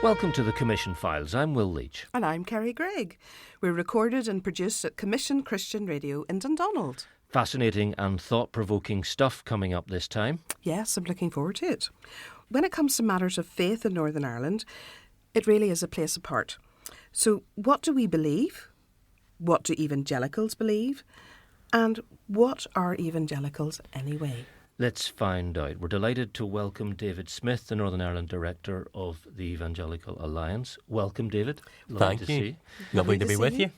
Welcome to the Commission Files. I'm Will Leach. And I'm Kerry Gregg. We're recorded and produced at Commission Christian Radio in Dundonald. Fascinating and thought-provoking stuff coming up this time. Yes, I'm looking forward to it. When it comes to matters of faith in Northern Ireland, it really is a place apart. So what do we believe? What do evangelicals believe? And what are evangelicals anyway? Let's find out. We're delighted to welcome David Smith, the Northern Ireland Director of the Evangelical Alliance. Welcome, David. Thank you. Lovely to be with you.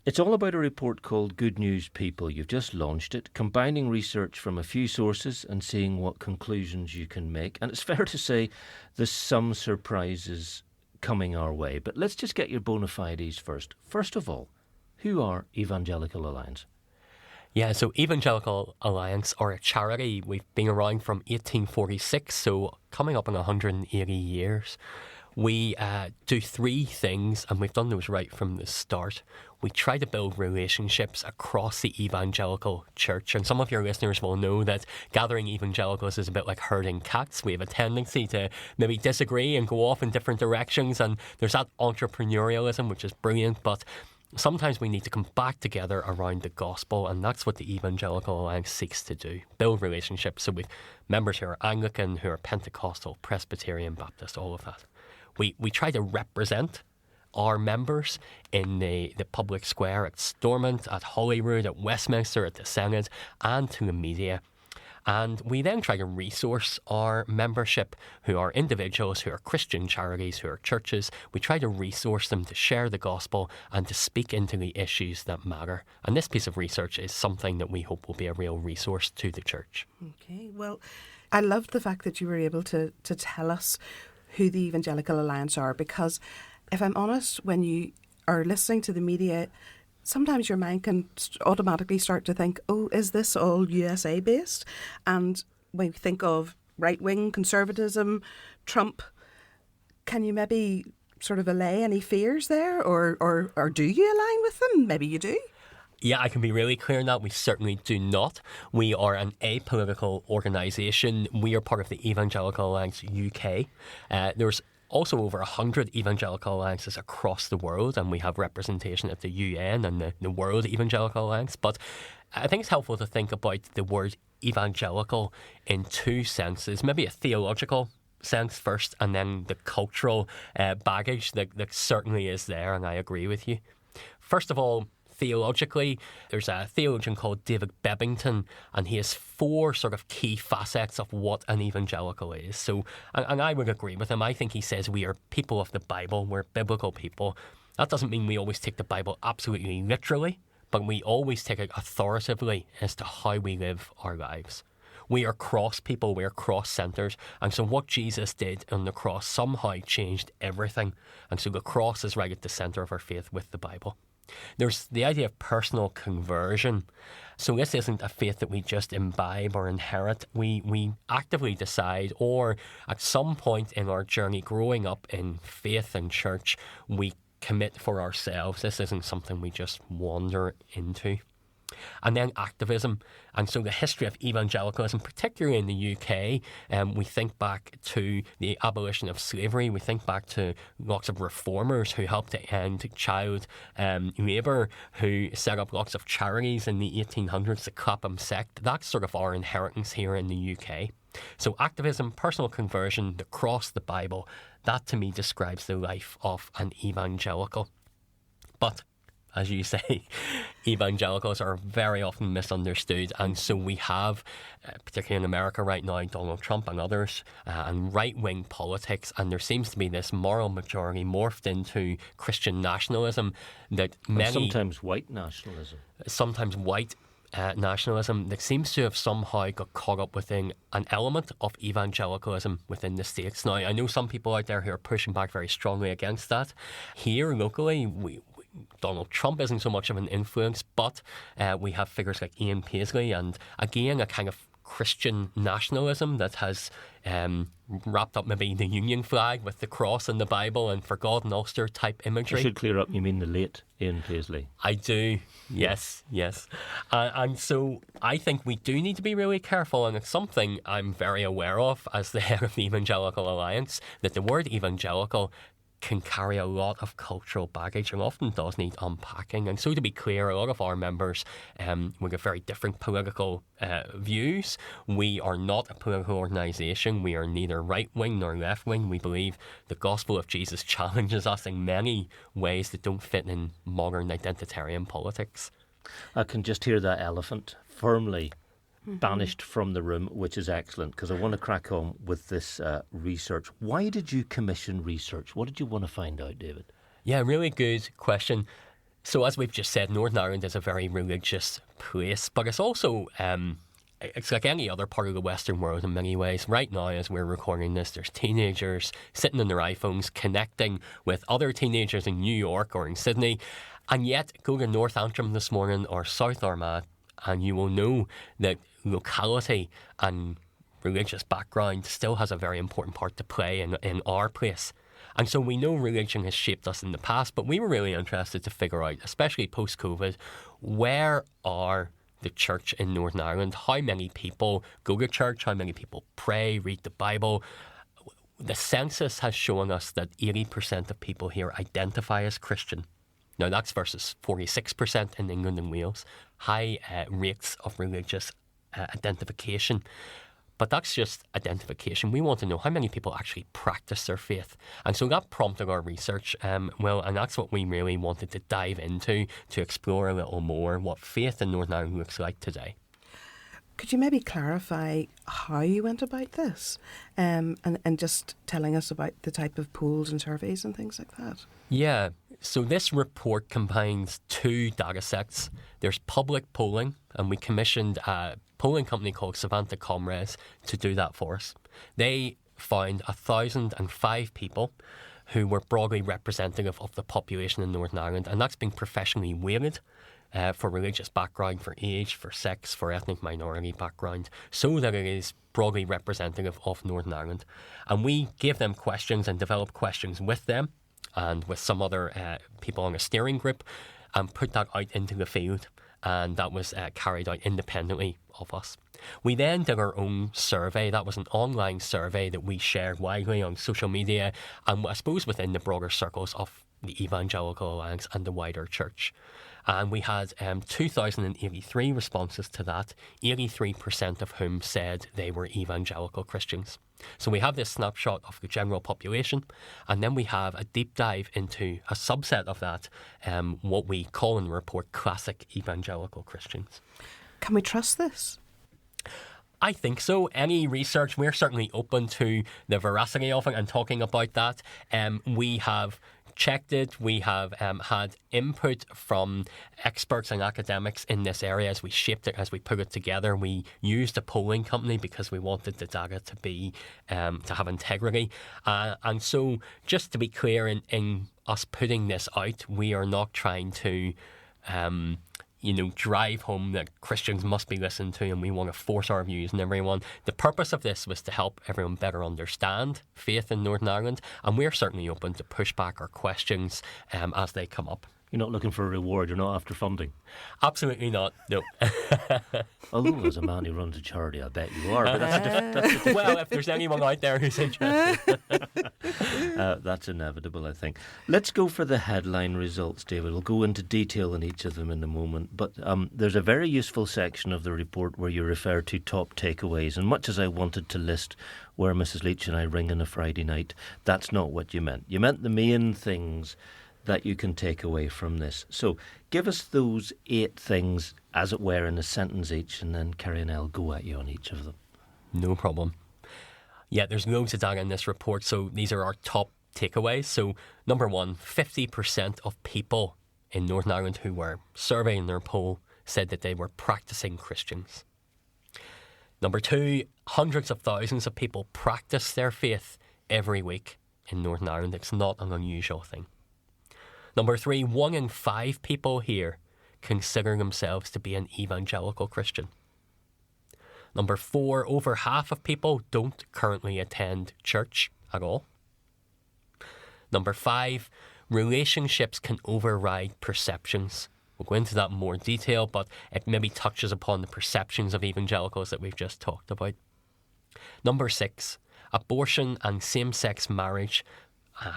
It's all about a report called Good News People. You've just launched it, combining research from a few sources and seeing what conclusions you can make. And it's fair to say there's some surprises coming our way. But let's just get your bona fides first. First of all, who are Evangelical Alliance? Yeah, so Evangelical Alliance are a charity. We've been around from 1846, so coming up in 180 years. We do three things, and we've done those right from the start. We try to build relationships across the evangelical church, and some of your listeners will know that gathering evangelicals is a bit like herding cats. We have a tendency to maybe disagree and go off in different directions, and there's that entrepreneurialism, which is brilliant, but sometimes we need to come back together around the gospel, and that's what the Evangelical Alliance seeks to do, build relationships. So we've members who are Anglican, who are Pentecostal, Presbyterian, Baptist, all of that. We try to represent our members in the public square at Stormont, at Holyrood, at Westminster, at the Senate, and to the media. And we then try to resource our membership, who are individuals, who are Christian charities, who are churches. We try to resource them to share the gospel and to speak into the issues that matter. And this piece of research is something that we hope will be a real resource to the church. Okay, well, I loved the fact that you were able to tell us who the Evangelical Alliance are, because if I'm honest, when you are listening to the media, sometimes your mind can automatically start to think, oh, is this all USA based? And when you think of right-wing conservatism, Trump, can you maybe sort of allay any fears there? Or do you align with them? Maybe you do. Yeah, I can be really clear on that. We certainly do not. We are an apolitical organisation. We are part of the Evangelical Alliance UK. There's also over 100 evangelical alliances across the world, and we have representation at the UN and the World Evangelical Alliance. But I think it's helpful to think about the word evangelical in two senses, maybe a theological sense first, and then the cultural baggage that certainly is there, and I agree with you. First of all, theologically, there's a theologian called David Bebbington, and he has four sort of key facets of what an evangelical is. So, and I would agree with him. I think he says we are people of the Bible, we're biblical people. That doesn't mean we always take the Bible absolutely literally, but we always take it authoritatively as to how we live our lives. We are cross people, we are cross centres, and so what Jesus did on the cross somehow changed everything. And so the cross is right at the centre of our faith with the Bible. There's the idea of personal conversion. So this isn't a faith that we just imbibe or inherit. We actively decide, or at some point in our journey growing up in faith and church, we commit for ourselves. This isn't something we just wander into. And then activism. And so the history of evangelicalism, particularly in the UK, we think back to the abolition of slavery. We think back to lots of reformers who helped to end child labour, who set up lots of charities in the 1800s, the Clapham sect. That's sort of our inheritance here in the UK. So activism, personal conversion, the cross, the Bible, that to me describes the life of an evangelical. But as you say, evangelicals are very often misunderstood, and so we have, particularly in America right now, Donald Trump and others, and right-wing politics, and there seems to be this moral majority morphed into Christian nationalism that many... Sometimes white nationalism. Sometimes white nationalism that seems to have somehow got caught up within an element of evangelicalism within the States. Now, I know some people out there who are pushing back very strongly against that. Here, locally, Donald Trump isn't so much of an influence, but we have figures like Ian Paisley, and again a kind of Christian nationalism that has wrapped up maybe the Union flag with the cross and the Bible and for God and Ulster type imagery. I should clear up, you mean the late Ian Paisley? I do, yes. And so I think we do need to be really careful, and it's something I'm very aware of as the head of the Evangelical Alliance, that the word evangelical can carry a lot of cultural baggage and often does need unpacking. And so, to be clear, a lot of our members we have very different political views. We are not a political organisation. We are neither right-wing nor left-wing. We believe the gospel of Jesus challenges us in many ways that don't fit in modern identitarian politics. I can just hear that elephant firmly banished from the room, which is excellent, because I want to crack on with this research. Why did you commission research? What did you want to find out, David? Yeah, really good question. So as we've just said, Northern Ireland is a very religious place, but it's also it's like any other part of the Western world in many ways. Right now, as we're recording this, there's teenagers sitting on their iPhones connecting with other teenagers in New York or in Sydney, and yet go to North Antrim this morning or South Armagh, and you will know that locality and religious background still has a very important part to play in our place. And so we know religion has shaped us in the past, but we were really interested to figure out, especially post-COVID, where are the church in Northern Ireland? How many people go to church? How many people pray, read the Bible? The census has shown us that 80% of people here identify as Christian. Now that's versus 46% in England and Wales. High rates of religious identification. But that's just identification. We want to know how many people actually practice their faith. And so that prompted our research. And that's what we really wanted to dive into, to explore a little more what faith in Northern Ireland looks like today. Could you maybe clarify how you went about this and just telling us about the type of polls and surveys and things like that? Yeah. So this report combines two data sets. There's public polling, and we commissioned a polling company called Savanta Comres to do that for us. They found 1,005 people who were broadly representative of the population in Northern Ireland, and that's been professionally weighted for religious background, for age, for sex, for ethnic minority background, so that it is broadly representative of Northern Ireland. And we gave them questions and developed questions with them and with some other people on a steering group, and put that out into the field. And that was carried out independently of us. We then did our own survey. That was an online survey that we shared widely on social media, and I suppose within the broader circles of the Evangelical Alliance and the wider church. And we had 2,083 responses to that, 83% of whom said they were evangelical Christians. So we have this snapshot of the general population, and then we have a deep dive into a subset of that, what we call in the report classic evangelical Christians. Can we trust this? I think so. Any research, we're certainly open to the veracity of it and talking about that. We have checked it. We have had input from experts and academics in this area as we shaped it, as we put it together. We used a polling company because we wanted the data to be to have integrity. And so, just to be clear, in us putting this out, we are not trying to drive home that Christians must be listened to and we want to force our views on everyone. The purpose of this was to help everyone better understand faith in Northern Ireland, and we're certainly open to push back our questions as they come up. You're not looking for a reward, you're not after funding? Absolutely not, no. Although as a man who runs a charity, I bet you are. But that's well, if there's anyone out there who's interested. That's inevitable, I think. Let's go for the headline results, David. We'll go into detail on each of them in a moment. But there's a very useful section of the report where you refer to top takeaways. And much as I wanted to list where Mrs. Leach and I ring on a Friday night, that's not what you meant. You meant the main things that you can take away from this. So give us those 8 things, as it were, in a sentence each, and then Kerry and I'll go at you on each of them. No problem. Yeah, there's loads of data in this report, so these are our top takeaways. So number 1, 50% of people in Northern Ireland who were surveyed in their poll said that they were practising Christians. Number 2, hundreds of thousands of people practice their faith every week in Northern Ireland. It's not an unusual thing. Number 3, 1 in 5 people here consider themselves to be an evangelical Christian. Number 4, over half of people don't currently attend church at all. Number 5, relationships can override perceptions. We'll go into that in more detail, but it maybe touches upon the perceptions of evangelicals that we've just talked about. Number 6, abortion and same-sex marriage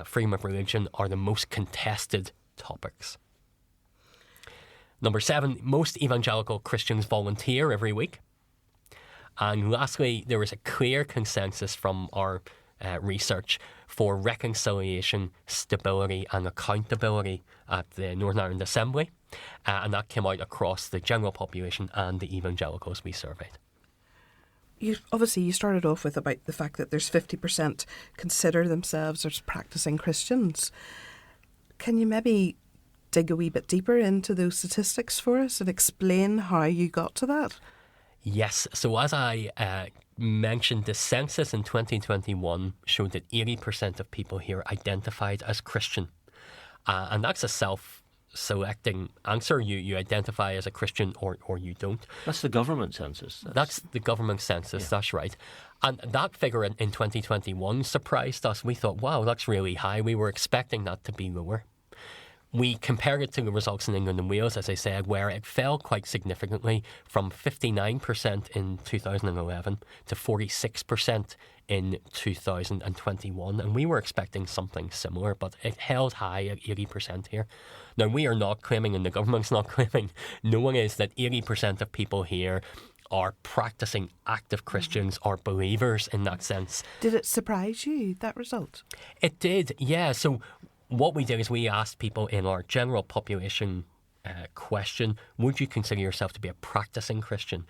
freedom of religion are the most contested topics. Number 7, most evangelical Christians volunteer every week. And lastly, there is a clear consensus from our research for reconciliation, stability and accountability at the Northern Ireland Assembly. And that came out across the general population and the evangelicals we surveyed. You started off with about the fact that there's 50% consider themselves as practising Christians. Can you maybe dig a wee bit deeper into those statistics for us and explain how you got to that? Yes. So as I mentioned, the census in 2021 showed that 80% of people here identified as Christian. And that's a self-selecting answer. You identify as a Christian or you don't. That's the government census. That's the government census, yeah. That's right. And that figure in 2021 surprised us. We thought, wow, that's really high. We were expecting that to be lower. We compared it to the results in England and Wales, as I said, where it fell quite significantly from 59% in 2011 to 46% in 2021. And we were expecting something similar, but it held high at 80% here. Now, we are not claiming, and the government's not claiming, no one is, that 80% of people here are practising active Christians or believers in that sense. Did it surprise you, that result? It did, yeah. So what we did is we asked people in our general population question, would you consider yourself to be a practising Christian?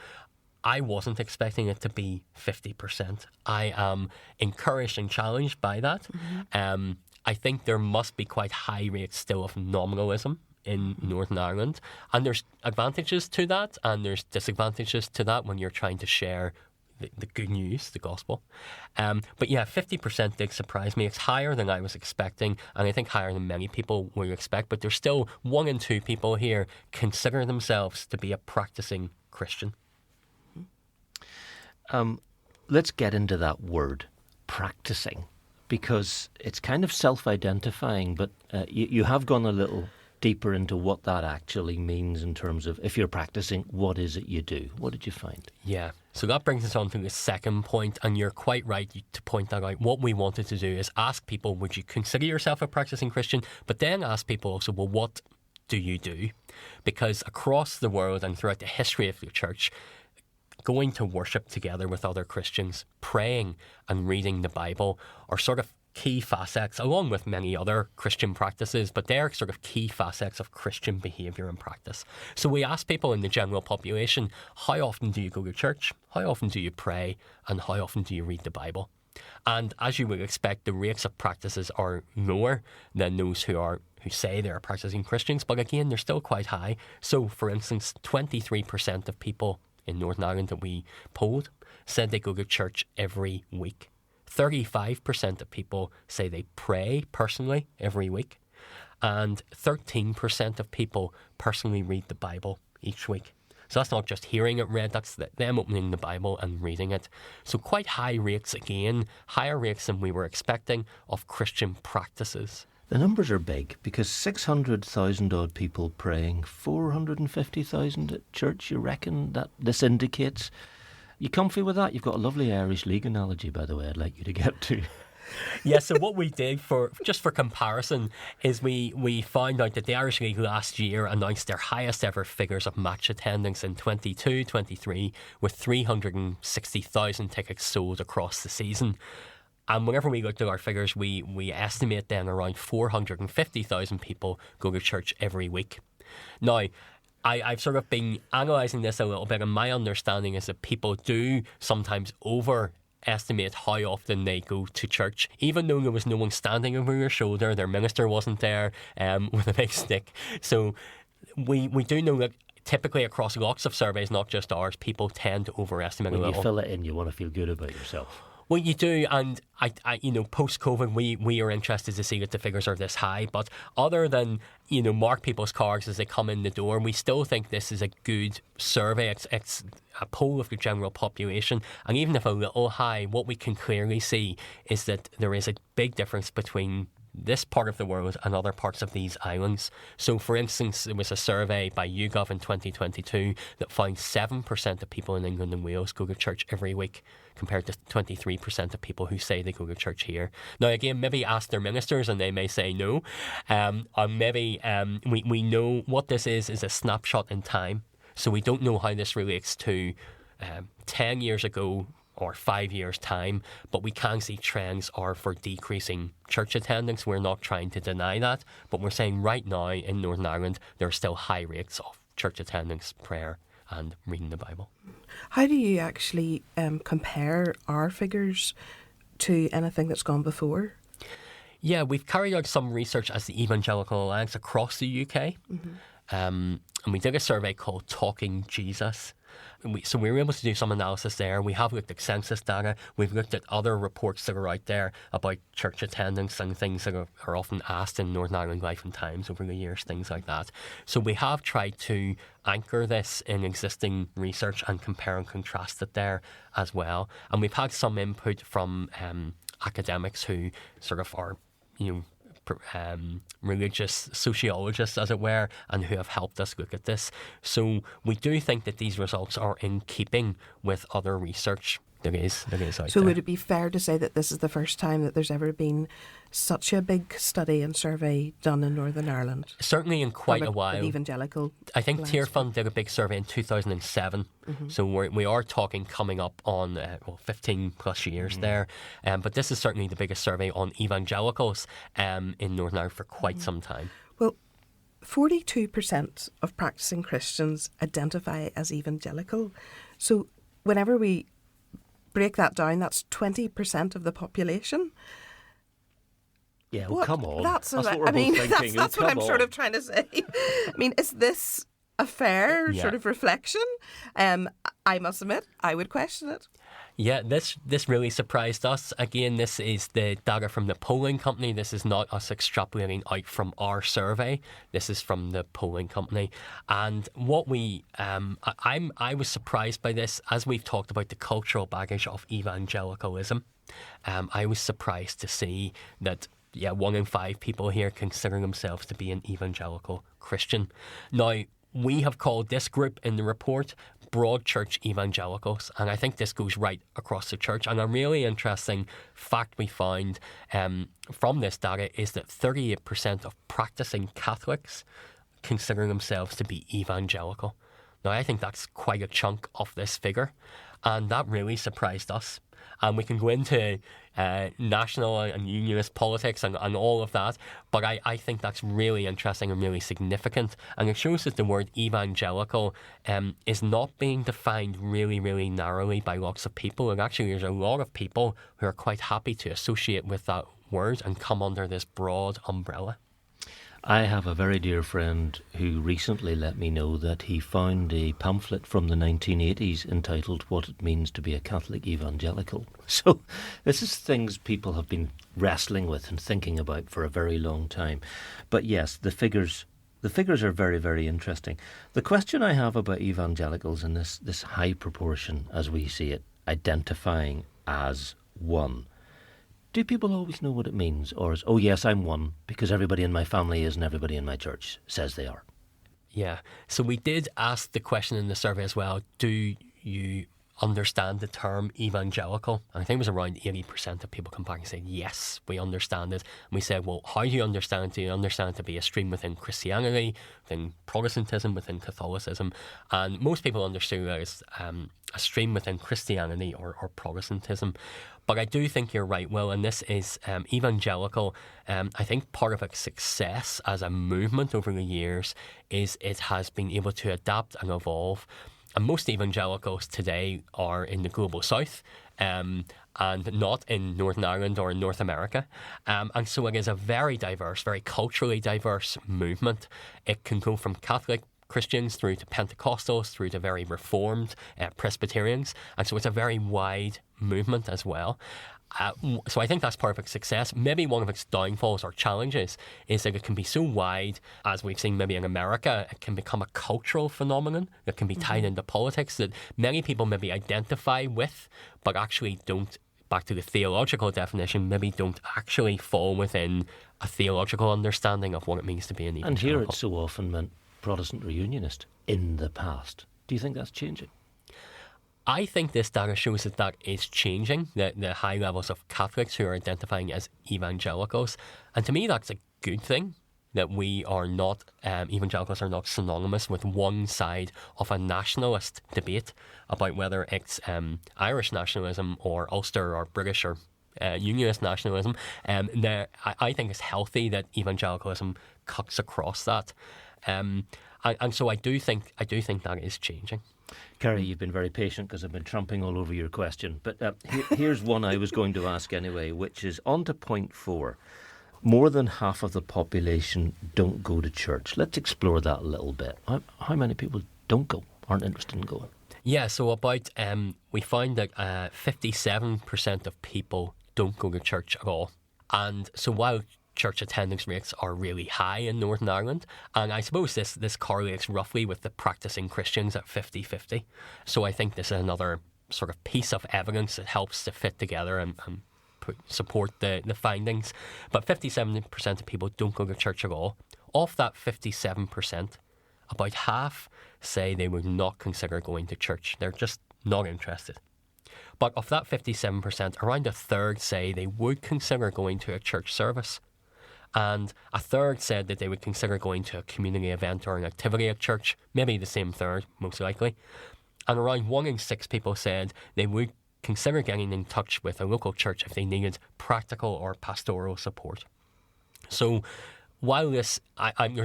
I wasn't expecting it to be 50%. I am encouraged and challenged by that. Mm-hmm. I think there must be quite high rates still of nominalism in Northern Ireland. And there's advantages to that and there's disadvantages to that when you're trying to share the good news, the gospel. But yeah, 50% did surprise me. It's higher than I was expecting, and I think higher than many people would expect. But there's still 1 in 2 people here consider themselves to be a practising Christian. Let's get into that word, practising, because it's kind of self-identifying, but you have gone a little deeper into what that actually means in terms of, if you're practising, what is it you do? What did you find? Yeah, so that brings us on to the second point, and you're quite right to point that out. What we wanted to do is ask people, would you consider yourself a practising Christian? But then ask people also, well, what do you do? Because across the world and throughout the history of the church, going to worship together with other Christians, praying and reading the Bible are sort of key facets, along with many other Christian practices, but they're sort of key facets of Christian behaviour and practice. So we ask people in the general population, how often do you go to church? How often do you pray? And how often do you read the Bible? And as you would expect, the rates of practices are lower than those who say they are practising Christians, but again, they're still quite high. So, for instance, 23% of people in Northern Ireland that we polled said they go to church every week. 35% of people say they pray personally every week, and 13% of people personally read the Bible each week. So that's not just hearing it read, that's them opening the Bible and reading it. So quite high rates again, higher rates than we were expecting of Christian practices. The numbers are big, because 600,000 odd people praying, 450,000 at church, you reckon that this indicates? You comfy with that? You've got a lovely Irish League analogy, by the way, I'd like you to get to. Yeah, so what we did for comparison is we found out that the Irish League last year announced their highest ever figures of match attendance in 22-23, with 360,000 tickets sold across the season. And whenever we looked at our figures, we estimate then around 450,000 people go to church every week. Now, I've sort of been analysing this a little bit, and my understanding is that people do sometimes overestimate how often they go to church, even though there was no one standing over your shoulder, their minister wasn't there with a big stick. So we do know that typically across lots of surveys, not just ours, people tend to overestimate a little. When you fill it in, you want to feel good about yourself. Well, you do, and I post-COVID, we are interested to see that the figures are this high. But other than, mark people's cards as they come in the door, we still think this is a good survey. It's a poll of the general population, and even if a little high, what we can clearly see is that there is a big difference between this part of the world and other parts of these islands. So, for instance, there was a survey by YouGov in 2022 that found 7% of people in England and Wales go to church every week, compared to 23% of people who say they go to church here. Now, again, maybe ask their ministers and they may say no. Or maybe we know what this is a snapshot in time. So we don't know how this relates to 10 years ago or 5 years' time, but we can see trends are for decreasing church attendance. We're not trying to deny that, but we're saying right now in Northern Ireland, there are still high rates of church attendance, prayer and reading the Bible. How do you actually compare our figures to anything that's gone before? Yeah, we've carried out some research as the Evangelical Alliance across the UK. And we did a survey called Talking Jesus. So we were able to do some analysis there. We have looked at census data. We've looked at other reports that are out there about church attendance and things that are often asked in Northern Ireland Life and Times over the years, things like that. So we have tried to anchor this in existing research and compare and contrast it there as well. And we've had some input from academics who sort of are, religious sociologists, as it were, and who have helped us look at this. So we do think that these results are in keeping with other research there is out So there. would it be fair to say that this is the first time that there's ever been such a big study and survey done in Northern Ireland? Certainly in quite a while. Evangelical. I think Tier Fund did a big survey in 2007. So we are talking coming up on 15 plus years there. But this is certainly the biggest survey on evangelicals in Northern Ireland for quite some time. Well, 42% of practising Christians identify as evangelical. So whenever we break that down, that's 20% of the population. Yeah, well, come on. That's what we're I mean, both thinking. that's what I'm sort of trying to say. I mean, is this a fair sort of reflection? I must admit, I would question it. Yeah, this really surprised us. Again, this is the data from the polling company. This is not us extrapolating out from our survey. This is from the polling company. And what I was surprised by this, as we've talked about the cultural baggage of evangelicalism. I was surprised to see that 1 in 5 people here consider themselves to be an evangelical Christian. Now, we have called this group in the report broad church evangelicals, and I think this goes right across the church. And a really interesting fact we found from this data is that 38% of practising Catholics consider themselves to be evangelical. Now, I think that's quite a chunk of this figure, and that really surprised us. And we can go into national and unionist politics and all of that, but I think that's really interesting and really significant. And it shows that the word evangelical is not being defined really, really narrowly by lots of people. And actually, there's a lot of people who are quite happy to associate with that word and come under this broad umbrella. I have a very dear friend who recently let me know that he found a pamphlet from the 1980s entitled What It Means to be a Catholic Evangelical. So this is things people have been wrestling with and thinking about for a very long time. But yes, the figures are very, very interesting. The question I have about evangelicals and this high proportion, as we see it, identifying as one. Do people always know what it means? Or is, oh yes, I'm one because everybody in my family is and everybody in my church says they are? Yeah. So we did ask the question in the survey as well, do you understand the term evangelical? And I think it was around 80% of people come back and say, yes, we understand it. And we said, well, how do you understand it? Do you understand it to be a stream within Christianity, within Protestantism, within Catholicism? And most people understood that as a stream within Christianity or Protestantism. But I do think you're right, Will, and this is evangelical. I think part of its success as a movement over the years is it has been able to adapt and evolve. And most evangelicals today are in the global south and not in Northern Ireland or in North America. And so it is a very diverse, very culturally diverse movement. It can go from Catholic Christians through to Pentecostals, through to very Reformed Presbyterians. And so it's a very wide movement as well. So I think that's part of its success. Maybe one of its downfalls or challenges is that it can be so wide, as we've seen maybe in America, it can become a cultural phenomenon that can be tied into politics that many people maybe identify with, but actually don't back to the theological definition, maybe don't actually fall within a theological understanding of what it means to be an evangelical. And here it's so often meant Protestant reunionist in the past. Do you think that's changing? I think this data shows that is changing, the high levels of Catholics who are identifying as evangelicals. And to me, that's a good thing, that we are not, evangelicals are not synonymous with one side of a nationalist debate about whether it's Irish nationalism or Ulster or British or unionist nationalism. I think it's healthy that evangelicalism cuts across that. And so I do think that is changing. Kerry, you've been very patient because I've been trumping all over your question. But here's one I was going to ask anyway, which is on to point 4. More than half of the population don't go to church. Let's explore that a little bit. How many people don't go, aren't interested in going? Yeah, so about, we found that 57% of people don't go to church at all. And so while church attendance rates are really high in Northern Ireland, and I suppose this correlates roughly with the practising Christians at 50-50. So I think this is another sort of piece of evidence that helps to fit together and support the findings. But 57% of people don't go to church at all. Of that 57%, about half say they would not consider going to church. They're just not interested. But of that 57%, around a third say they would consider going to a church service. And a third said that they would consider going to a community event or an activity at church, maybe the same third, most likely. And around 1 in 6 people said they would consider getting in touch with a local church if they needed practical or pastoral support. So while there's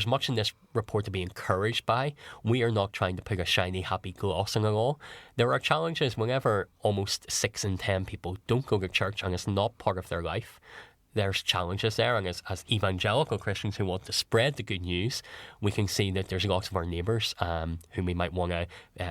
much in this report to be encouraged by, we are not trying to put a shiny, happy gloss on it all. There are challenges whenever almost 6 in 10 people don't go to church and it's not part of their life. There's challenges there, and as evangelical Christians who want to spread the good news, we can see that there's lots of our neighbours whom we might want to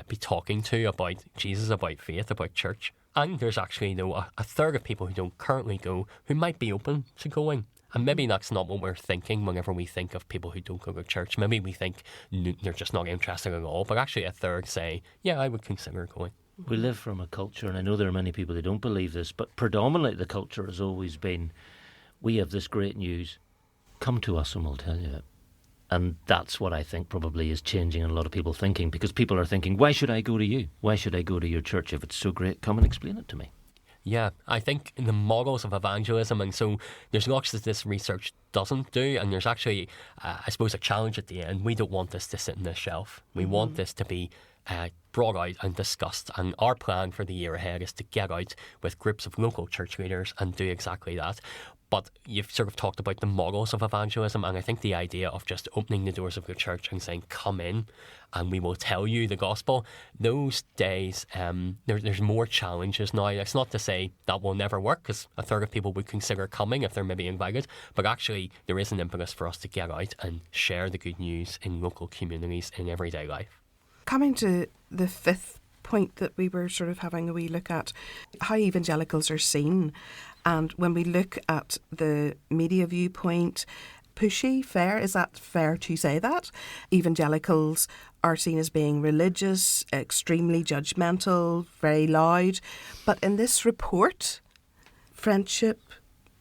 be talking to about Jesus, about faith, about church. And there's actually, though, a third of people who don't currently go who might be open to going. And maybe that's not what we're thinking whenever we think of people who don't go to church. Maybe we think they're just not interested at all. But actually a third say, yeah, I would consider going. We live from a culture, and I know there are many people who don't believe this, but predominantly the culture has always been, we have this great news, come to us and we'll tell you it. And that's what I think probably is changing in a lot of people thinking, because people are thinking, why should I go to you? Why should I go to your church if it's so great? Come and explain it to me. Yeah, I think in the models of evangelism, and so there's lots that this research doesn't do, and there's actually, I suppose, a challenge at the end. We don't want this to sit on the shelf. We want this to be brought out and discussed, and our plan for the year ahead is to get out with groups of local church leaders and do exactly that. But you've sort of talked about the models of evangelism, and I think the idea of just opening the doors of the church and saying, come in and we will tell you the gospel, those days, there's more challenges now. It's not to say that will never work, because a third of people would consider coming if they're maybe invited, but actually there is an impetus for us to get out and share the good news in local communities in everyday life. Coming to the 5th point that we were sort of having a wee look at, how evangelicals are seen. And when we look at the media viewpoint, pushy, fair, is that fair to say that? Evangelicals are seen as being religious, extremely judgmental, very loud. But in this report, friendship,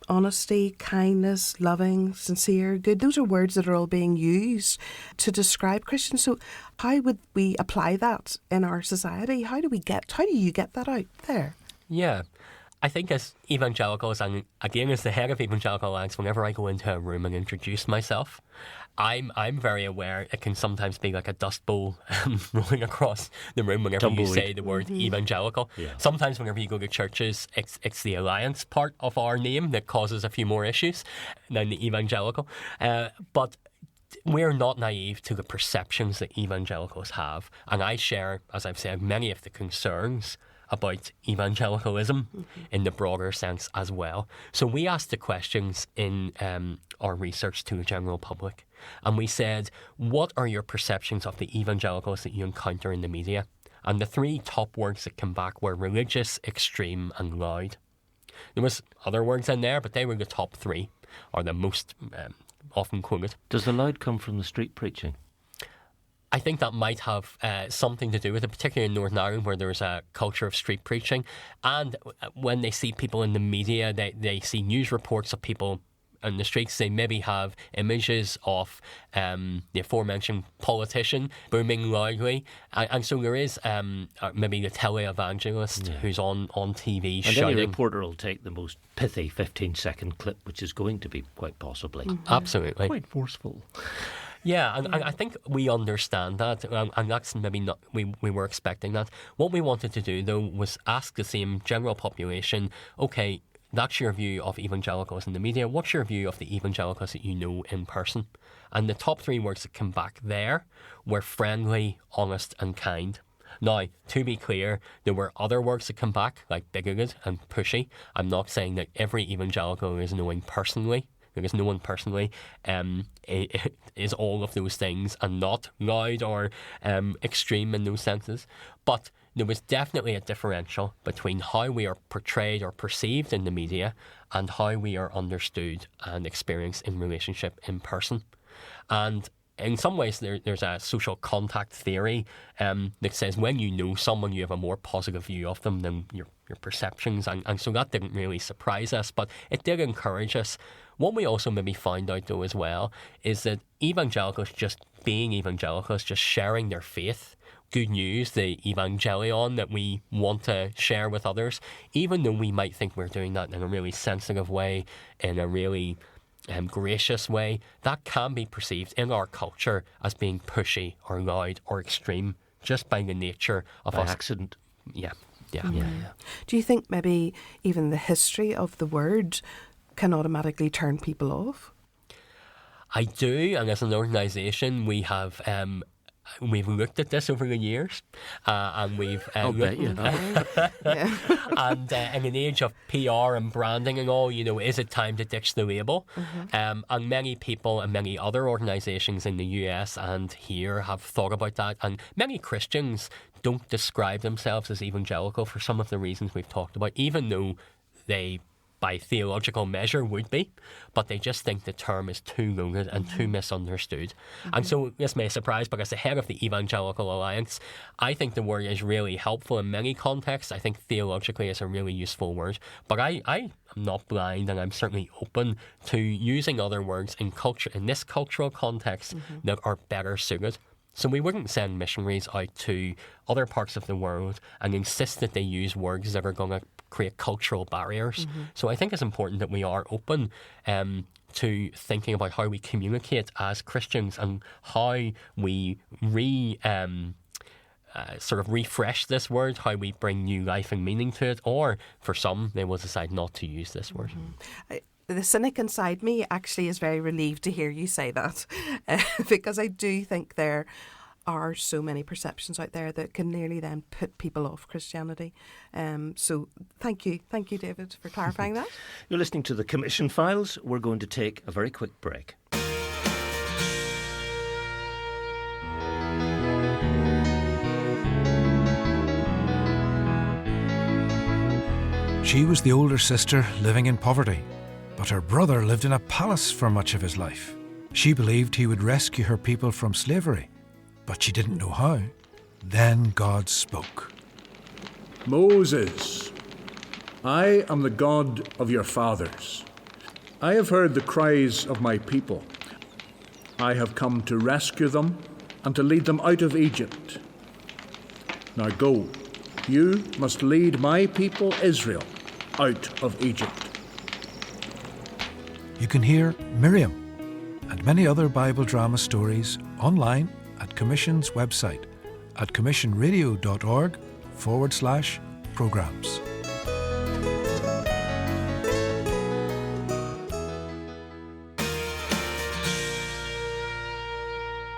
honesty, kindness, loving, sincere, good, those are words that are all being used to describe Christians. So how would we apply that in our society? How do you get that out there? Yeah. I think as evangelicals, and again as the head of Evangelical Alliance, whenever I go into a room and introduce myself, I'm very aware it can sometimes be like a dust bowl rolling across the room whenever you say the word evangelical. Yeah. Sometimes whenever you go to churches, it's the alliance part of our name that causes a few more issues than the evangelical. But we're not naive to the perceptions that evangelicals have. And I share, as I've said, many of the concerns about evangelicalism in the broader sense as well. So we asked the questions in our research to the general public, and we said, what are your perceptions of the evangelicals that you encounter in the media? And the 3 top words that came back were religious, extreme and loud. There was other words in there, but they were the top 3, or the most often quoted. Does the loud come from the street preaching? I think that might have something to do with it, particularly in Northern Ireland, where there's a culture of street preaching. And when they see people in the media, they see news reports of people on the streets. They maybe have images of the aforementioned politician booming loudly. And so there is maybe the tele-evangelist who's on TV and shouting. any reporter will take the most pithy 15-second clip, which is going to be quite possibly Absolutely. quite forceful. Yeah, and I think we understand that, and that's maybe not, we were expecting that. What we wanted to do, though, was ask the same general population, okay, that's your view of evangelicals in the media. What's your view of the evangelicals that you know in person? And the top three words that came back there were friendly, honest, and kind. Now, to be clear, there were other words that come back, like bigoted and pushy. I'm not saying that every evangelical is knowing personally, because no one personally is all of those things and not loud or extreme in those senses. But there was definitely a differential between how we are portrayed or perceived in the media and how we are understood and experienced in relationship in person. And in some ways, there's a social contact theory that says when you know someone, you have a more positive view of them than your perceptions. And so that didn't really surprise us, but it did encourage us. What we also maybe found out, though, as well, is that evangelicals just being evangelicals, just sharing their faith, good news, the evangelion that we want to share with others, even though we might think we're doing that in a really sensitive way, in a really gracious way, that can be perceived in our culture as being pushy or loud or extreme just by the nature of By us. accident. Yeah. Do you think maybe even the history of the word can automatically turn people off? I do, and as an organisation, we have we've looked at this over the years, and we've I'll bet you have. and in an age of PR and branding and all, is it time to ditch the label? And many people and many other organisations in the US and here have thought about that, and many Christians don't describe themselves as evangelical for some of the reasons we've talked about, even though they, by theological measure, would be, but they just think the term is too loaded and too misunderstood. And so this may surprise, but as the head of the Evangelical Alliance, I think the word is really helpful in many contexts. I think theologically it's a really useful word, but I am not blind, and I'm certainly open to using other words in culture, in this cultural context, that are better suited. So we wouldn't send missionaries out to other parts of the world and insist that they use words that are going to create cultural barriers. So I think it's important that we are open to thinking about how we communicate as Christians and how we sort of refresh this word, how we bring new life and meaning to it, or for some, they will decide not to use this word. The cynic inside me actually is very relieved to hear you say that, because I do think there are so many perceptions out there that can nearly then put people off Christianity. So thank you, David, for clarifying that. You're listening to the Commission Files. We're going to take a very quick break. She was the older sister living in poverty, but her brother lived in a palace for much of his life. She believed he would rescue her people from slavery, but she didn't know how. Then God spoke. Moses, I am the God of your fathers. I have heard the cries of my people. I have come to rescue them and to lead them out of Egypt. Now go, you must lead my people Israel out of Egypt. You can hear Miriam and many other Bible drama stories online at Commission's website at commissionradio.org/programs.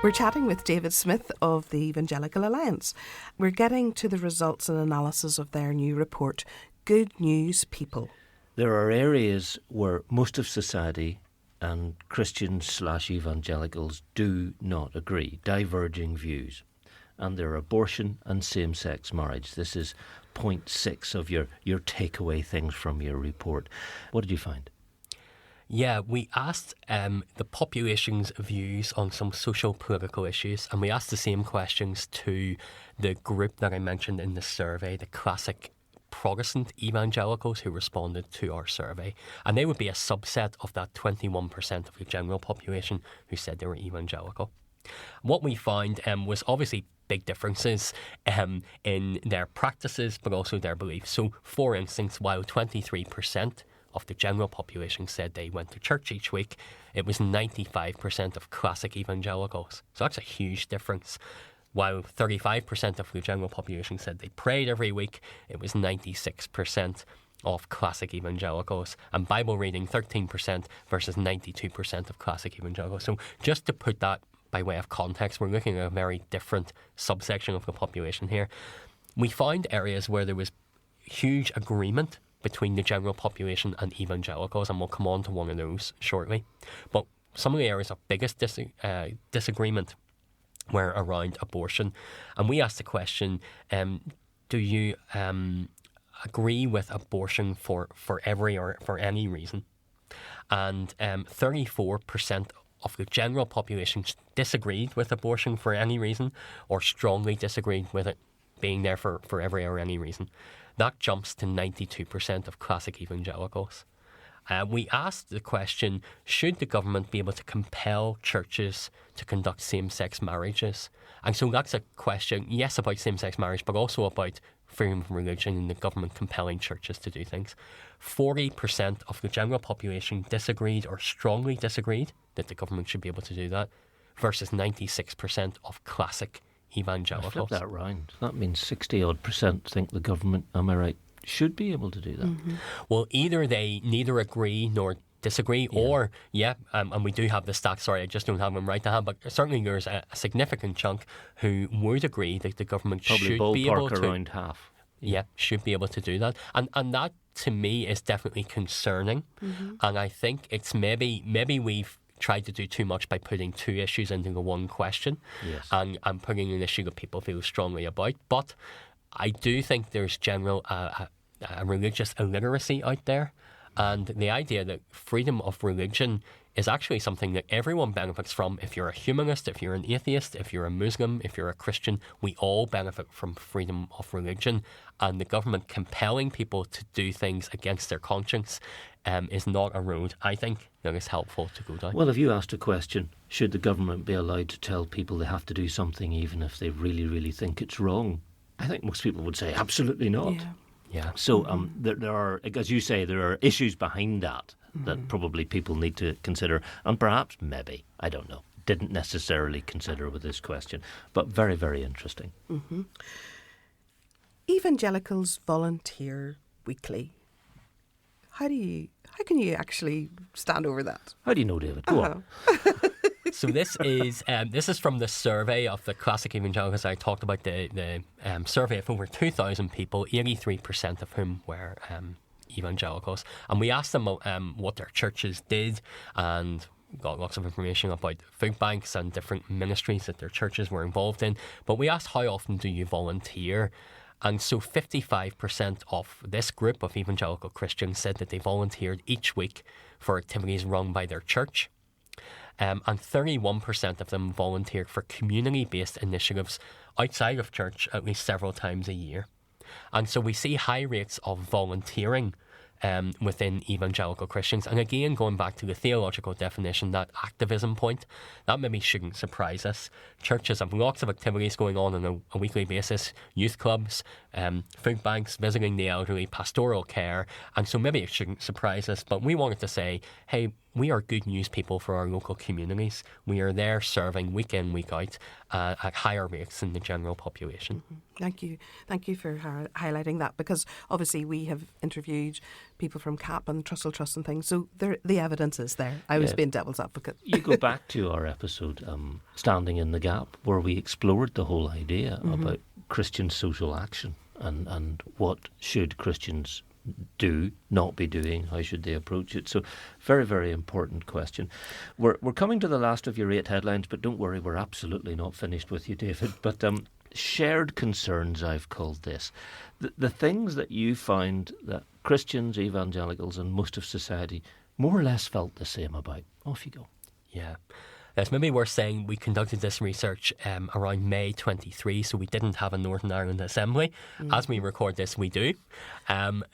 We're chatting with David Smith of the Evangelical Alliance. We're getting to the results and analysis of their new report, Good News People. There are areas where most of society and Christians/evangelicals do not agree, diverging views. And there are abortion and same-sex marriage. This is point 6 of your takeaway things from your report. What did you find? Yeah, we asked the population's views on some social political issues, and we asked the same questions to the group that I mentioned in the survey, the classic Protestant evangelicals who responded to our survey. And they would be a subset of that 21% of the general population who said they were evangelical. What we found was obviously big differences in their practices, but also their beliefs. So, for instance, while 23% of the general population said they went to church each week, it was 95% of classic evangelicals. So that's a huge difference. While 35% of the general population said they prayed every week, it was 96% of classic evangelicals. And Bible reading, 13% versus 92% of classic evangelicals. So just to put that by way of context, we're looking at a very different subsection of the population here. We found areas where there was huge agreement between the general population and evangelicals, and we'll come on to one of those shortly. But some of the areas of biggest disagreement were around abortion. And we asked the question, do you agree with abortion for every or for any reason? And 34% of the general population disagreed with abortion for any reason, or strongly disagreed with it being there for every or any reason. That jumps to 92% of classic evangelicals. We asked the question, should the government be able to compel churches to conduct same-sex marriages? And so that's a question, yes, about same-sex marriage, but also about freedom of religion and the government compelling churches to do things. 40% of the general population disagreed or strongly disagreed that the government should be able to do that, versus 96% of classic evangelicals. Flip that round. That means 60-odd% think the government, am I right, should be able to do that. Mm-hmm. Well, either they neither agree nor disagree, or, and we do have the stats, sorry, I just don't have them right to hand, but certainly there's a significant chunk who would agree that the government Probably should be able to... around half. Yeah, should be able to do that. And that, to me, is definitely concerning. Mm-hmm. And I think it's maybe we've tried to do too much by putting two issues into the one question, Yes. and putting an issue that people feel strongly about. But I do think there's general a religious illiteracy out there, and the idea that freedom of religion is actually something that everyone benefits from. If you're a humanist, if you're an atheist, if you're a Muslim, if you're a Christian, we all benefit from freedom of religion. And the government compelling people to do things against their conscience is not a road, I think, that is helpful to go down. Well, if you asked a question, should the government be allowed to tell people they have to do something even if they really, really think it's wrong? I think most people would say absolutely not. Yeah. Yeah. So there are, as you say, there are issues behind that that probably people need to consider, and perhaps, maybe, I don't know, didn't necessarily consider with this question, but very, very interesting. Mm-hmm. Evangelicals volunteer weekly. How can you actually stand over that? How do you know, David? Go on. So this is from the survey of the classic evangelicals. I talked about the survey of over 2,000 people, 83% of whom were evangelicals, and we asked them what their churches did, and got lots of information about food banks and different ministries that their churches were involved in. But we asked, how often do you volunteer? And so 55% of this group of evangelical Christians said that they volunteered each week for activities run by their church. And 31% of them volunteered for community-based initiatives outside of church at least several times a year. And so we see high rates of volunteering within evangelical Christians. And again, going back to the theological definition, that activism point, that maybe shouldn't surprise us. Churches have lots of activities going on a weekly basis, youth clubs, food banks, visiting the elderly, pastoral care, and so maybe it shouldn't surprise us, but we wanted to say, hey, we are good news people for our local communities. We are there serving week in, week out at higher rates than the general population. Mm-hmm. Thank you for highlighting that, because obviously we have interviewed people from CAP and Trussell Trust and things, so the evidence is there. I was being devil's advocate. You go back to our episode, Standing in the Gap, where we explored the whole idea about Christian social action and what should Christians do, not be doing, how should they approach it. So very, very important question. We're coming to the last of your 8 headlines, but don't worry, we're absolutely not finished with you, David. But shared concerns, I've called this. The things that you find that Christians, evangelicals and most of society more or less felt the same about. Off you go. Yeah. It's maybe worth saying we conducted this research around May 23, so we didn't have a Northern Ireland Assembly. As we record this, we do.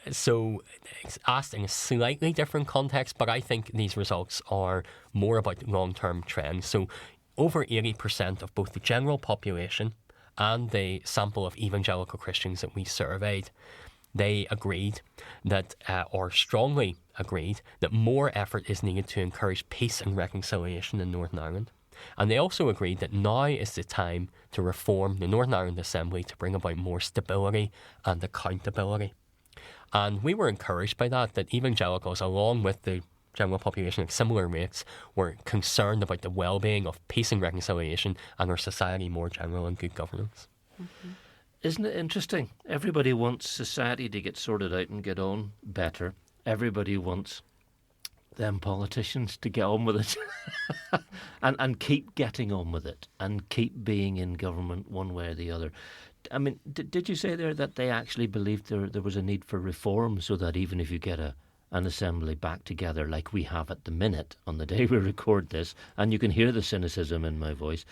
So it's asked in a slightly different context, but I think these results are more about long-term trends. So over 80% of both the general population and the sample of evangelical Christians that we surveyed, they agreed that, or strongly agreed, that more effort is needed to encourage peace and reconciliation in Northern Ireland. And they also agreed that now is the time to reform the Northern Ireland Assembly to bring about more stability and accountability. And we were encouraged by that evangelicals, along with the general population at similar rates, were concerned about the well-being of peace and reconciliation and our society more general and good governance. Mm-hmm. Isn't it interesting? Everybody wants society to get sorted out and get on better. Everybody wants them politicians to get on with it and keep getting on with it and keep being in government one way or the other. I mean, did you say there that they actually believed there was a need for reform, so that even if you get an assembly back together like we have at the minute on the day we record this, and you can hear the cynicism in my voice,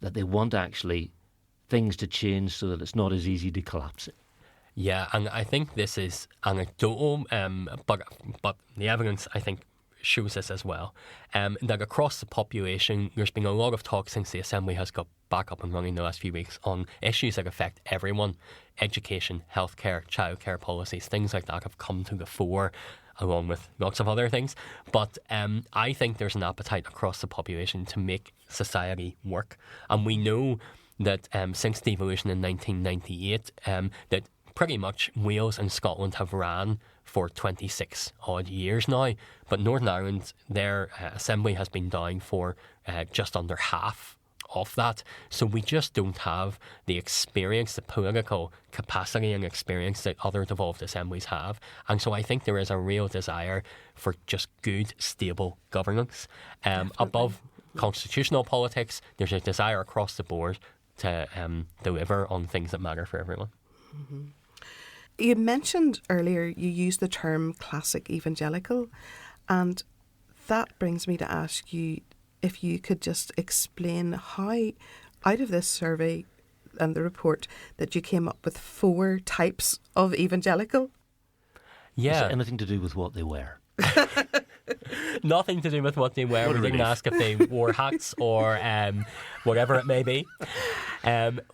that they want actually things to change so that it's not as easy to collapse it? Yeah, and I think this is anecdotal, but the evidence, I think, shows this as well. That across the population, there's been a lot of talk since the Assembly has got back up and running the last few weeks on issues that affect everyone. Education, healthcare, childcare policies, things like that have come to the fore, along with lots of other things. But I think there's an appetite across the population to make society work. And we know that since devolution in 1998, that pretty much Wales and Scotland have ran for 26 odd years now, but Northern Ireland, their assembly has been down for just under half of that. So we just don't have the experience, the political capacity and experience that other devolved assemblies have. And so I think there is a real desire for just good, stable governance. Above constitutional politics, there's a desire across the board to deliver on things that matter for everyone. Mm-hmm. You mentioned earlier you used the term classic evangelical, and that brings me to ask you if you could just explain how, out of this survey and the report, that you came up with 4 types of evangelical. Yeah. Is it anything to do with what they wear? Nothing to do with what they wear. We didn't ask if they wore hats or whatever it may be.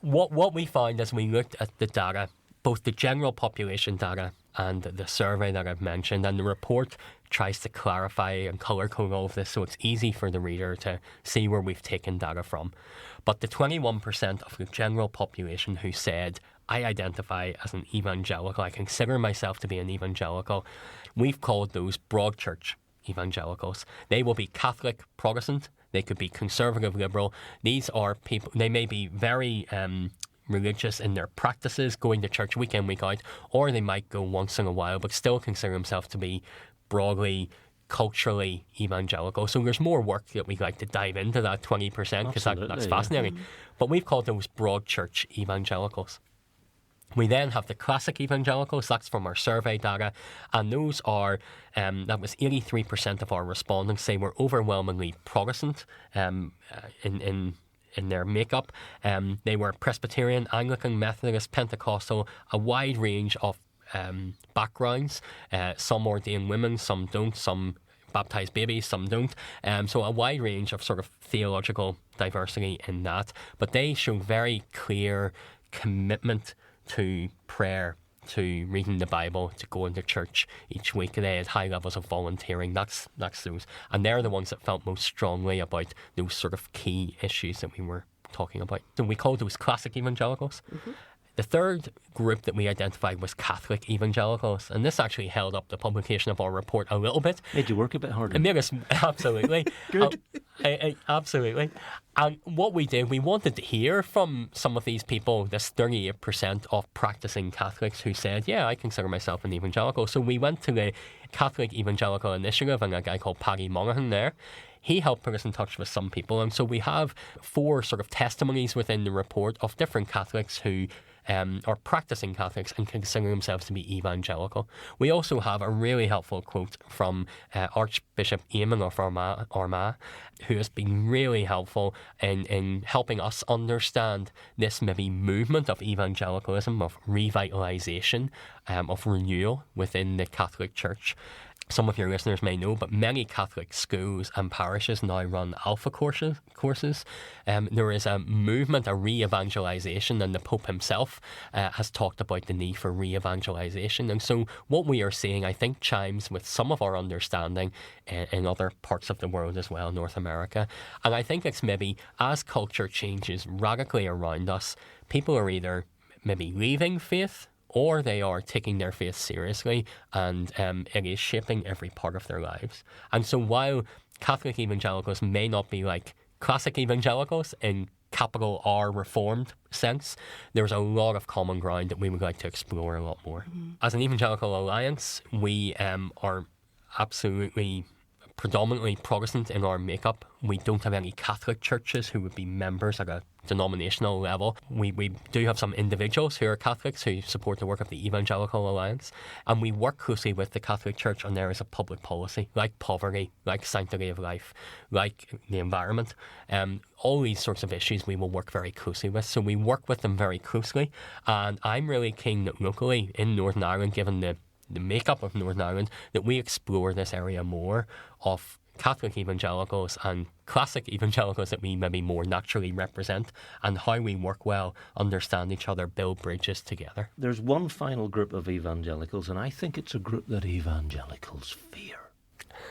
What we found as we looked at the data, both the general population data and the survey that I've mentioned, and the report tries to clarify and colour code all of this so it's easy for the reader to see where we've taken data from. But the 21% of the general population who said, I identify as an evangelical, I consider myself to be an evangelical, we've called those broad church evangelicals. They will be Catholic, Protestant, they could be conservative, liberal. These are people, they may be very religious in their practices, going to church week in, week out, or they might go once in a while but still consider themselves to be broadly, culturally evangelical. So there's more work that we'd like to dive into that 20% because that's fascinating. Yeah. But we've called those broad church evangelicals. We then have the classic evangelicals, that's from our survey data, and those are, that was 83% of our respondents say were overwhelmingly Protestant in their makeup. They were Presbyterian, Anglican, Methodist, Pentecostal, a wide range of backgrounds. Some ordain women, some don't, some baptise babies, some don't. So a wide range of sort of theological diversity in that. But they show very clear commitment to prayer, to reading the Bible, to going to church each week. They had high levels of volunteering. That's those. And they're the ones that felt most strongly about those sort of key issues that we were talking about. So we call those classic evangelicals. Mm-hmm. The third group that we identified was Catholic evangelicals, and this actually held up the publication of our report a little bit. Made you work a bit harder. It made us, absolutely. Good. Absolutely. And what we did, we wanted to hear from some of these people, this 38% of practising Catholics who said, yeah, I consider myself an evangelical. So we went to the Catholic Evangelical Initiative and a guy called Paddy Monaghan there. He helped put us in touch with some people. And so we have 4 sort of testimonies within the report of different Catholics who are practising Catholics and consider themselves to be evangelical. We also have a really helpful quote from Archbishop Eamon of Armagh, who has been really helpful in helping us understand this maybe movement of evangelicalism, of revitalisation, of renewal within the Catholic Church. Some of your listeners may know, but many Catholic schools and parishes now run alpha courses. There is a movement, a re-evangelisation, and the Pope himself has talked about the need for re-evangelisation. And so what we are seeing, I think, chimes with some of our understanding in other parts of the world as well, North America. And I think it's maybe as culture changes radically around us, people are either maybe leaving faith, or they are taking their faith seriously, and it is shaping every part of their lives. And so while Catholic evangelicals may not be like classic evangelicals in capital R Reformed sense, there's a lot of common ground that we would like to explore a lot more. Mm-hmm. As an evangelical alliance, we are absolutely predominantly Protestant in our makeup. We don't have any Catholic churches who would be members at a denominational level. We do have some individuals who are Catholics who support the work of the Evangelical Alliance, and we work closely with the Catholic Church on areas of public policy, like poverty, like sanctity of life, like the environment. All these sorts of issues we will work very closely with. So we work with them very closely, and I'm really keen that locally in Northern Ireland, given the makeup of Northern Ireland, that we explore this area more of Catholic evangelicals and classic evangelicals that we maybe more naturally represent, and how we work well, understand each other, build bridges together. There's one final group of evangelicals, and I think it's a group that evangelicals fear.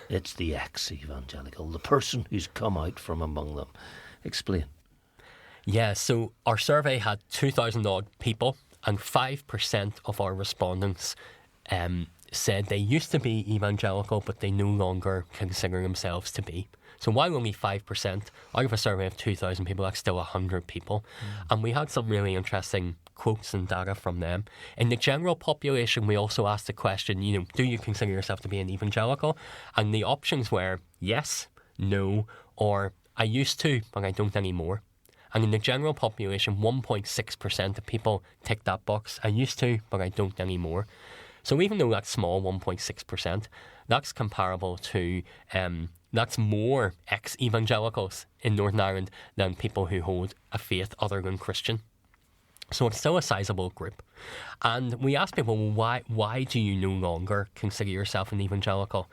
It's the ex-evangelical, the person who's come out from among them. Explain. Yeah, so our survey had 2,000 odd people, and 5% of our respondents said they used to be evangelical, but they no longer consider themselves to be. So while only 5%, out of a survey of 2,000 people, that's still 100 people. And we had some really interesting quotes and data from them. In the general population, we also asked the question, do you consider yourself to be an evangelical? And the options were yes, no, or I used to, but I don't anymore. And in the general population, 1.6% of people tick that box. I used to, but I don't anymore. So even though that's small, 1.6%, that's comparable to, that's more ex-evangelicals in Northern Ireland than people who hold a faith other than Christian. So it's still a sizable group. And we asked people, why do you no longer consider yourself an evangelical?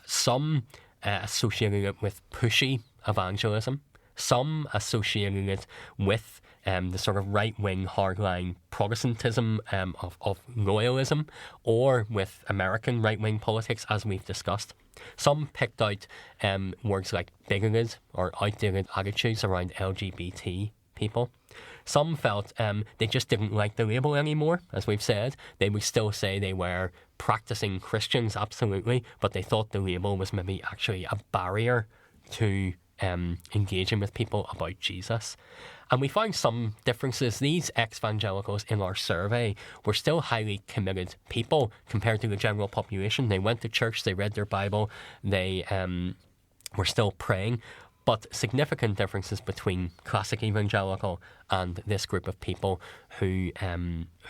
Some associated it with pushy evangelism. Some associated it with the sort of right-wing hardline Protestantism of loyalism, or with American right-wing politics, as we've discussed. Some picked out words like bigoted or outdated attitudes around LGBT people. Some felt they just didn't like the label anymore, as we've said. They would still say they were practising Christians, absolutely, but they thought the label was maybe actually a barrier to engaging with people about Jesus. And we found some differences. These ex-evangelicals in our survey were still highly committed people compared to the general population. They went to church, they read their Bible, they were still praying, but significant differences between classic evangelical and this group of people who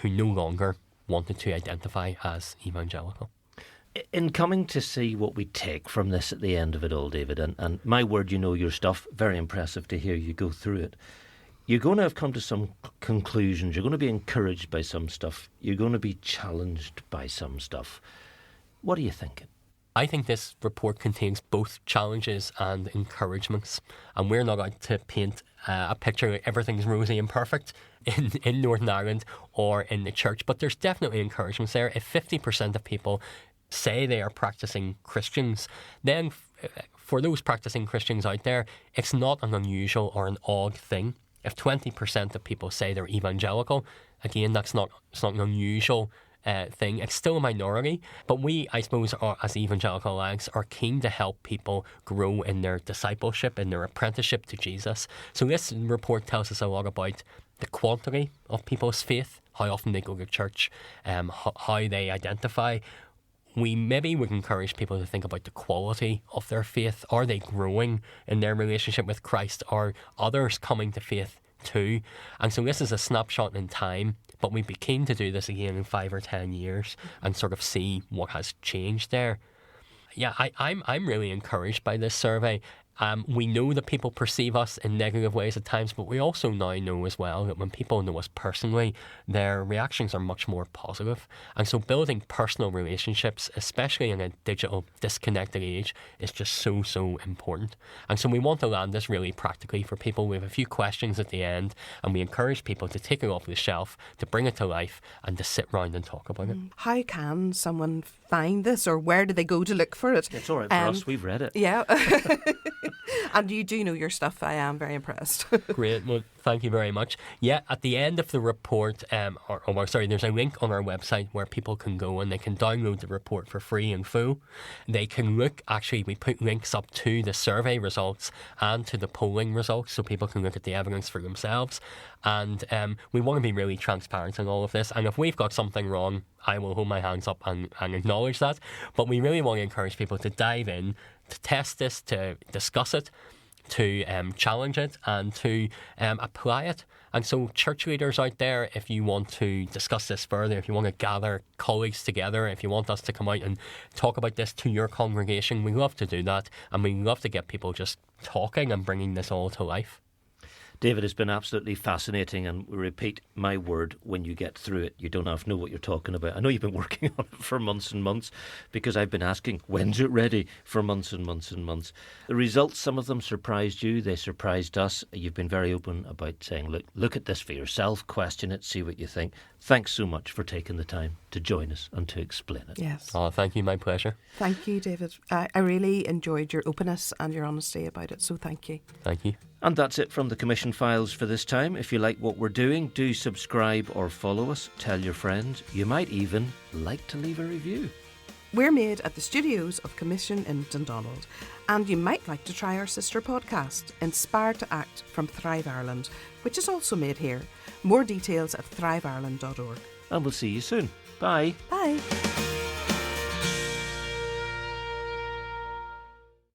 no longer wanted to identify as evangelical. In coming to see what we take from this at the end of it all, David, and my word, you know your stuff, very impressive to hear you go through it. You're going to have come to some conclusions. You're going to be encouraged by some stuff. You're going to be challenged by some stuff. What are you thinking? I think this report contains both challenges and encouragements, and we're not out to paint a picture that everything's rosy and perfect in Northern Ireland or in the church, but there's definitely encouragements there. If 50% of people say they are practising Christians, then for those practising Christians out there, it's not an unusual or an odd thing. If 20% of people say they're evangelical, again, it's not an unusual thing. It's still a minority, but we, I suppose, as Evangelical Alliance, are keen to help people grow in their discipleship, in their apprenticeship to Jesus. So this report tells us a lot about the quantity of people's faith, how often they go to church, how they identify. We maybe would encourage people to think about the quality of their faith. Are they growing in their relationship with Christ? Are others coming to faith too? And so this is a snapshot in time but we'd be keen to do this again in 5 or 10 years and sort of see what has changed there. Yeah, I'm really encouraged by this survey. We know that people perceive us in negative ways at times, but we also now know as well that when people know us personally, their reactions are much more positive. And so building personal relationships, especially in a digital disconnected age, is just so important. And so we want to land this really practically for people. We have a few questions at the end, and we encourage people to take it off the shelf, to bring it to life, and to sit round and talk about it. How can someone find this, or where do they go to look for it? It's all right for us. We've read it. Yeah. And you do know your stuff. I am very impressed. Great. Well, thank you very much. Yeah, at the end of the report, there's a link on our website where people can go and they can download the report for free and full. They can look, actually, we put links up to the survey results and to the polling results so people can look at the evidence for themselves. And we want to be really transparent in all of this. And if we've got something wrong, I will hold my hands up and acknowledge that. But we really want to encourage people to dive in, to test this, to discuss it, to challenge it, and to apply it. And so church leaders out there, if you want to discuss this further, if you want to gather colleagues together, if you want us to come out and talk about this to your congregation, we love to do that. And we love to get people just talking and bringing this all to life. David, it's been absolutely fascinating, and we repeat my word, when you get through it, you don't have to know what you're talking about. I know you've been working on it for months and months, because I've been asking, when's it ready, for months and months and months. The results, some of them surprised you, they surprised us. You've been very open about saying, look at this for yourself, question it, see what you think. Thanks so much for taking the time to join us and to explain it. Yes. Oh, thank you, my pleasure. Thank you, David. I really enjoyed your openness and your honesty about it, so thank you. Thank you. And that's it from the Commission Files for this time. If you like what we're doing, do subscribe or follow us. Tell your friends. You might even like to leave a review. We're made at the studios of Commission in Dundonald, and you might like to try our sister podcast, Inspired to Act from Thrive Ireland, which is also made here. More details at thriveIreland.org. And we'll see you soon. Bye. Bye.